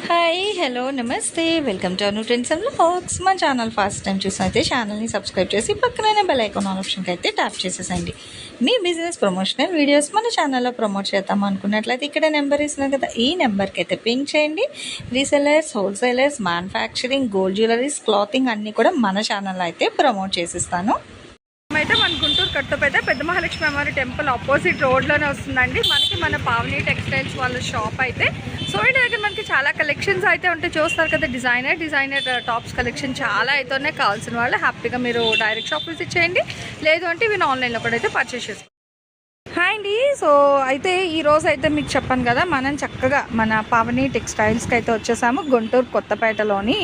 Hi hello నమస్తే welcome to Anu trends and vlogs. మా channel first time చూసినైతే ఛానల్ని subscribe చేసి పక్కనే బెల్ ఐకాన్ ఆప్షన్కి అయితే ట్యాప్ చేసేసండి. మీ బిజినెస్ ప్రమోషనల్ వీడియోస్ మన ఛానల్లో ప్రమోట్ చేద్దాం అనుకున్నట్లయితే ఇక్కడ నెంబర్ ఇస్తున్నాం కదా, ఈ నెంబర్కి అయితే పింక్ చేయండి. Resellers, wholesalers, manufacturing, gold jewelleries, clothing అన్నీ కూడా మన ఛానల్లో అయితే ప్రమోట్ చేసిస్తాను. అయితే మన గుంటూరు కట్టుపైతే పెద్ద మహాలక్ష్మి అమ్మవారి టెంపుల్ ఆపోజిట్ రోడ్లోనే వస్తుందండి. మనకి మన పావని టెక్స్టైల్స్ వాళ్ళ షాప్ అయితే. సో ఈ దగ్గర మనకి చాలా కలెక్షన్స్ అయితే ఉంటాయి, చూస్తారు కదా. డిజైనర్ టాప్స్ కలెక్షన్ చాలా అయితే ఉన్నాయి. కావాల్సిన వాళ్ళు హ్యాపీగా మీరు డైరెక్ట్ షాప్ విజిట్ చేయండి, లేదు అంటే ఇవి ఆన్లైన్లో కూడా అయితే పర్చేస్ చేసుకోండి. హాయ్ అండి. సో అయితే ఈరోజు అయితే మీకు చెప్పాను కదా, మనం చక్కగా మన పావని టెక్స్టైల్స్కి అయితే వచ్చేసాము. గుంటూరు కొత్తపేటలోని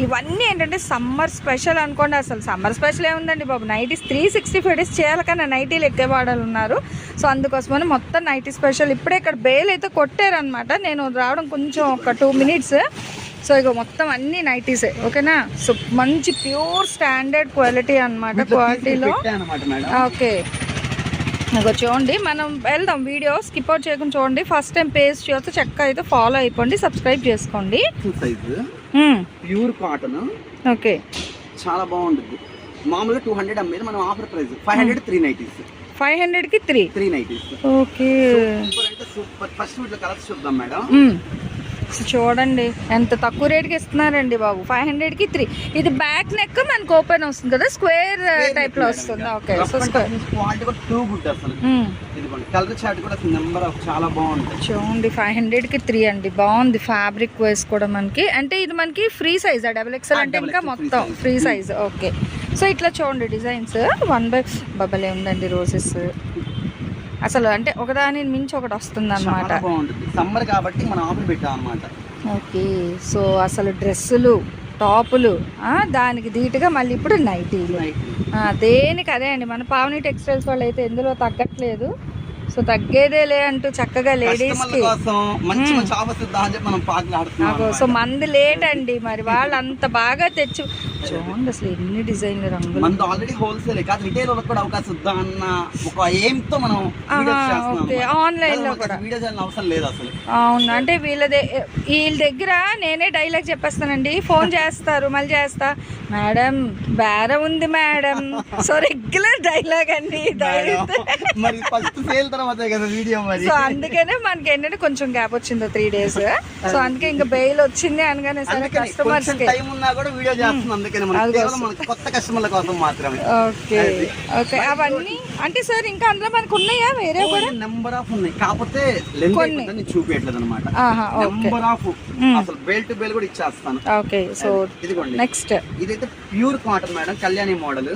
ఇవన్నీ ఏంటంటే సమ్మర్ స్పెషల్ అనుకోండి. అసలు సమ్మర్ స్పెషల్ ఏముందండి బాబు, నైటీస్ 365 డేస్ చేయాలి కానీ నైటీలు ఎక్కేవాడాలు ఉన్నారు. సో అందుకోసమని మొత్తం నైటీ స్పెషల్. ఇప్పుడే ఇక్కడ బేల్ అయితే కొట్టారనమాట, నేను రావడం కొంచెం ఒక 2 మినిట్స్. సో ఇక మొత్తం అన్ని నైటీసే, ఓకేనా. సో మంచి ప్యూర్ స్టాండర్డ్ క్వాలిటీ అనమాట, క్వాలిటీలో. ఓకే, నాకు చూడండి, మనం వెళ్దాం. వీడియో స్కిప్ అవుట్ చేయకుండా చూడండి. ఫస్ట్ టైం పేజ్ చేస్తే చక్కగా అయితే ఫాలో అయిపోండి, సబ్స్క్రైబ్ చేసుకోండి. ప్యూర్ కాటన్, ఓకే, చాలా బాగుంటుంది. మామూలుగా 200 అమ్మేది, మనం ఆఫర్ ప్రైస్ 500 3 నైటీస్. 500కి 3 నైటీస్. ఓకే, సూపర్ అంటే సూపర్. ఫస్ట్ వీటిలో కలర్స్ చూద్దాం మేడం. చూడండి ఎంత తక్కువ రేట్కి ఇస్తున్నారండి బాబు. 500కి 3. ఇది బ్యాక్ నెక్ మనకు ఓపెన్ వస్తుంది కదా, స్క్వేర్ టైప్ లో వస్తుంది. ఓకే, సో స్క్వేర్ క్వాలిటీ కూడా టూ గుడ్ అసలు. ఇదిగోండి కలర్ చార్ట్ కూడా నెంబర్ ఆఫ్ చాలా బాగుంటుంది. చూడండి 500కి 3 అండి, బాగుంది. ఫ్యాబ్రిక్ వైస్ కూడా మనకి అంటే ఇది మనకి ఫ్రీ సైజ్, XXL అంటే ఇంకా మొత్తం ఫ్రీ సైజ్. ఓకే, సో ఇట్లా చూడండి డిజైన్స్ 1 బబలే ఉందండి. రోజెస్ అసలు అంటే ఒకదాని మించి ఒకటి వస్తుంది అనమాట. సమ్మర్ కాబట్టి మనం ఆఫర్ పెట్టాం అనమాట. ఓకే, సో అసలు డ్రెస్సులు, టాపులు, దానికి ధీటుగా మళ్ళీ ఇప్పుడు నైటీలు, దేనికి అదే అండి. మన పావని టెక్స్టైల్స్ వాళ్ళు అయితే ఎందులో తగ్గట్లేదు. సో తగ్గేదేలే అంటూ చక్కగా లేడీస్ కి. సో మంది లేట్ అండి, మరి వాళ్ళు అంత బాగా తెచ్చు. చూడండి అసలు ఎన్ని డిజైన్లు, రంగులు. మనది ఆల్రెడీ హోల్సేల్ కాదు, రిటైల్ వాళ్ళకి కూడా అవకాశం ఇద్దాం అన్న ఒక ఎయిమ్ తో మనం ఓకే, ఆన్లైన్ లో కూడా వీడియో చేయాల్సిన అవసరం లేదు అసలు. అవును, అంటే వీళ్ళ దగ్గర నేనే డైలాగ్ చెప్పేస్తానండి. ఫోన్ చేస్తారు, మళ్ళీ చేస్తా, మేడం బేరం ఉంది మేడం. సో రెగ్యులర్ డైలాగ్ అండి. మరి ఫస్ట్ సేల్ తర్వాతే కదా వీడియో. మరి సో అందుకనే మనకి ఏంటంటే కొంచెం గ్యాప్ వచ్చింది 3 days. సో అందుకే ఇంకా బెయిల్ వచ్చింది అనగానే సరే కస్టమర్స్ టైం ఉన్నా కూడా వీడియో చేస్తున్నాం. కొత్త కస్టమర్ల కోసం మాత్రమే. ఓకే ఓకే, అవన్నీ అంటే సార్ ఇంకా అందులో మనకు ఉన్నాయా వేరే కూడా? నెంబర్ ఆఫ్ ఉన్నాయి, కాకపోతే లెంత్ చూపించట్లేదు అనమాట. నెంబర్ ఆఫ్ అసలు బెల్ట్ బెల్ కూడా ఇచ్చేస్తాను. ఓకే, సో ఇదిగోండి నెక్స్ట్. ఇదైతే pure cotton madam, Kalyani model.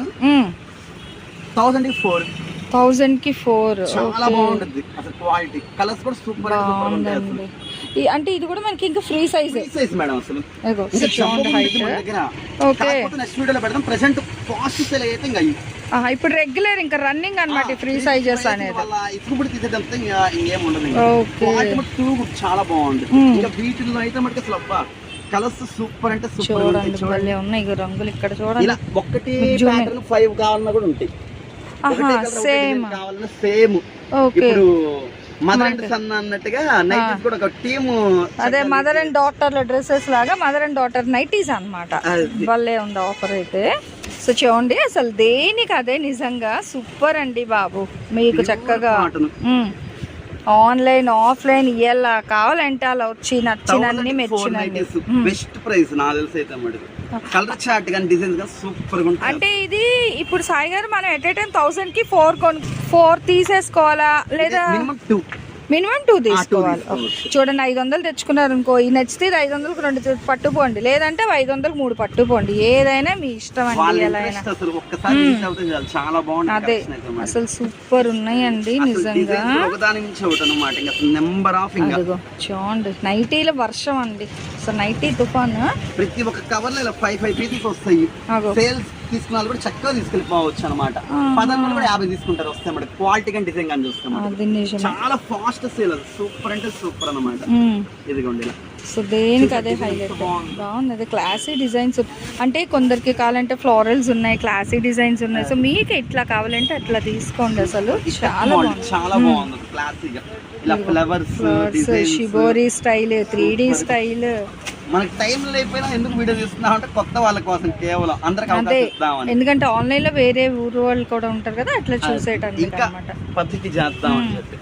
1000కి 4 చాలా బాగుంటుంది అసలు. క్వాలిటీ కలర్స్ కూడా సూపర్ బాగుందండి. అంటే ఇది కూడా మనకి ఇంకా ఫ్రీ సైజ్ మేడం అసలు. ఓకే, నెక్స్ట్ వీడియోలో పెడతాం. ప్రెసెంట్ ఫాస్ట్ సేల్ అయితే ఇంకా ఇప్పుడు రెగ్యులర్ ఇంకా రన్నింగ్ అన్నమాట ఫ్రీ సైజెస్ అనేది. ఇప్పుడు తీసేదంతా ఇంకేం ఉండదు. చాలా బాగుంటుంది. ఇంకా వీటిల్లో అయితే మనకి అసలు కలర్స్ సూపర్ అంటే సూపర్ ఉన్నాయి. రంగులు ఇక్కడ చూడండి, ఇలా ఒకటి 5 కావాలన్నా కూడా ఉంటాయి. సేమ్ సేమ్ ఇప్పుడు మదర్ అండ్ సన్ అన్నట్టుగా నైటీస్ కూడా ఒక టీమ్. అదే మదర్ అండ్ డాటర్ డ్రెస్సెస్ లాగా మదర్ అండ్ డాటర్ నైటీస్ అన్నమాట. భలే ఉంది ఆఫర్ అయితే. సో చూడండి అసలు దేనికి అదే నిజంగా సూపర్ అండి బాబు. మీకు చక్కగా ఆన్లైన్ ఆఫ్లైన్ ఎలా కావాలంటే అలా వచ్చి నచ్చినన్ని మెచ్చినండి. బెస్ట్ ప్రైస్ నాకు తెలిసి అయితే. కలర్ చార్ట్ కానీ డిజైన్ కానీ సూపర్ గా ఉంటుంది. అంటే ఇది ఇప్పుడు సాయి గారు మనం ఎట్ ఏ టైం 1000కి 4 తీసేసుకోవాలా లేదా మినిమం 2 తీసుకోవాలి? చూడండి 500 తెచ్చుకున్నారు అనుకో, ఈ నచ్చితే 500కి 2 పట్టుకోండి, లేదంటే 500కి 3 పట్టుకోండి. ఏదైనా మీ ఇష్టం అండి. ఎలా అయినా అదే అసలు సూపర్ ఉన్నాయండి నిజంగా. చూడండి నైటీల వర్షం అండి. సో నైటీ తుఫాన్. ప్రతి ఒక్క కవర్ లో 5 పీసెస్ వస్తాయి. సేల్స్ తీసుకున్న కూడా చక్కగా తీసుకెళ్ళిపోవచ్చు అనమాట. 10 కూడా 50 తీసుకుంటారు వస్తే మనకి. క్వాలిటీ కానీ డిజైన్ కానీ చూస్తాం. చాలా ఫాస్ట్ సేల్, సూపర్ అంటే సూపర్ అనమాట. ఇదిగోండి ఇలా. సో దేనికి అదే హైలైట్. బాగుంది, అదే క్లాసీ డిజైన్స్. అంటే కొందరికి కావాలంటే ఫ్లోరల్స్ ఉన్నాయి, క్లాసీ డిజైన్స్ ఉన్నాయి. సో మీకు ఎట్లా కావాలంటే అట్లా తీసుకోండి. అసలు చాలా బాగుంది, చాలా బాగుంది. క్లాసీగా ఇలా flowers, shibori style, 3D style. మనకి టైం లేకపోయినా ఎందుకు వీడియో తీస్తున్నాం అంటే కొత్త వాళ్ళ కోసం కేవలం అందరికి అదే అవకాశం ఇద్దామని. ఎందుకంటే ఆన్లైన్ లో వేరే ఊరు వాళ్ళు కూడా ఉంటారు కదా, అట్లా చూసేటానికి ఇంకా అన్నమాట. పద్ధతి చేద్దామని చెప్పి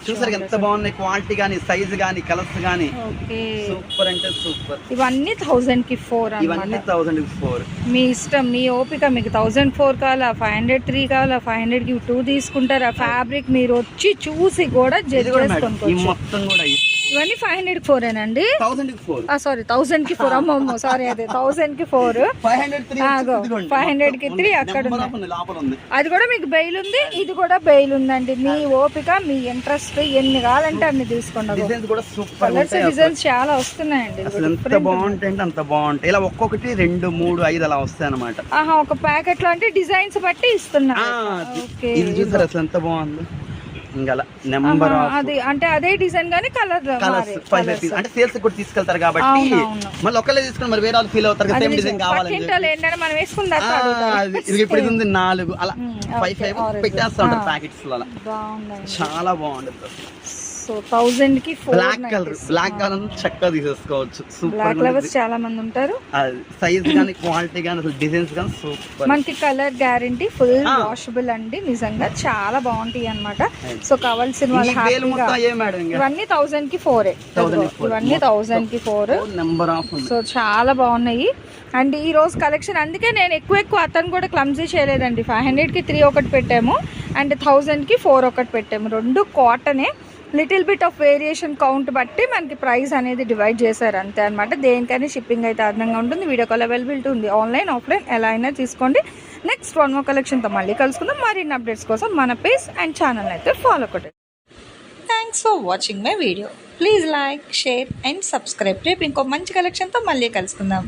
చూసారు ఎంత బాగున్నాయి, క్వాలిటీ గానీ సైజ్ గానీ కలర్స్ గానీ ఓకే సూపర్ అంటే సూపర్. ఇవన్నీ 1000 ఇవన్నీ అన్నమాట. 1004. మీ ఇష్టం, మీ ఓపిక. మీకు 1004 కావాలా, 503 కావాలా, 500కి 2 తీసుకుంటారా? ఫ్యాబ్రిక్ మీరు వచ్చి చూసి కూడా ఇది జడ్జ్ కూడా మేడం, ఈ చేసుకోవచ్చు. మొత్తం కూడా ఇవన్నీ 500కి 4 ఏనండి? 1004. సారీ 1000కి 4. అమ్మమ్మ సారీ, అదే 1000కి 4. 503 ఆగో, 500కి 3 అక్కడ నెంబర్ ఉంది. ఆఫ్ ఉంది, లోపల ఉంది. అది కూడా మీకు బెయిల్ ఉంది, ఇది కూడా బెయిల్ ఉందండి. మీ ఓపిక, మీ ఇంట్రెస్ట్, ఎన్ని కావాలంటే అన్ని తీసుకోండి. డిజైన్స్ కూడా సూపర్ కలర్స్ డిజైన్స్ చాలా వస్తున్నాయండి. అసలు ఎంత బాగుంటాయి అంటే అంత బాగుంటాయి. ఇలా ఒక్కొక్కటి 2, 3, 5 అలా వస్తాయి అనమాట. ఆహా, ఒక ప్యాకెట్ లో అంటే డిజైన్స్ బట్టి ఇస్తున్నారు. ఓకే, ఇది చూసారు అసలు ఎంత బాగుంది. ఇంకా నెంబర్ ఆఫ్ అది అంటే అదే డిజైన్ గానీ కలర్ కలర్స్ 5 పీస్ అంటే సేల్స్ కూడా తీసుకెళ్తారు కాబట్టి మళ్ళీ ఒకళ్ళే తీసుకుని మరి వేరే వాళ్ళు ఫీల్ అవుతారు కదా, సేమ్ డిజైన్ కావాలని చెప్పి. ఏంటంటే మనం వేసుకుందా ఇది ఇప్పుడు ఇది ఉంది 4 అలా 5 పెట్టేస్తా ఉంటారు ప్యాకెట్స్ లో అలా. చాలా బాగుంటుంది. సో 1000కి 4. బ్లాక్ కలర్ చక్కగా తీసేసుకోవచ్చు. సూపర్. బ్లాక్ లవర్స్ చాలా మంది ఉంటారు. సైజ్ గానీ క్వాలిటీ గానీ అసలు డిజైన్స్ గానీ సూపర్. మనకి కలర్ గ్యారంటీ, ఫుల్ వాషబుల్ అండి. నిజంగా చాలా బాగుంటాయి అన్నమాట. సో కావాల్సిన వాళ్ళు ఇవన్నీ 1000కి 4. ఇవన్నీ 1000కి 4 నెంబర్ ఆఫ్. సో చాలా బాగున్నాయి. అండ్ ఈ రోజు కలెక్షన్ అందుకే నేను ఎక్కువ అతను కూడా క్లమ్జీ చేయలేదండి. 500కి 3 ఒకటి పెట్టాము, అండ్ 1000కి 4 ఒకటి పెట్టాము. 2 కాటనే. Little bit of variation count బట్టి మనకి ప్రైస్ అనేది డివైడ్ చేశారు అంతే అనమాట. దేనికైనా షిప్పింగ్ అయితే అదనంగా ఉంటుంది. వీడియో కాల్ అవైలబిలిటీ ఉంది. ఆన్లైన్ ఆఫ్లైన్ ఎలా అయినా తీసుకోండి. నెక్స్ట్ 1 more కలెక్షన్తో మళ్ళీ కలుసుకుందాం. మరిన్ని అప్డేట్స్ కోసం మన పేజ్ అండ్ ఛానల్ అయితే ఫాలో కొట్టండి. Thanks for watching my video. Please like, share and subscribe. రేపు ఇంకో మంచి కలెక్షన్తో మళ్ళీ కలుసుకుందాం.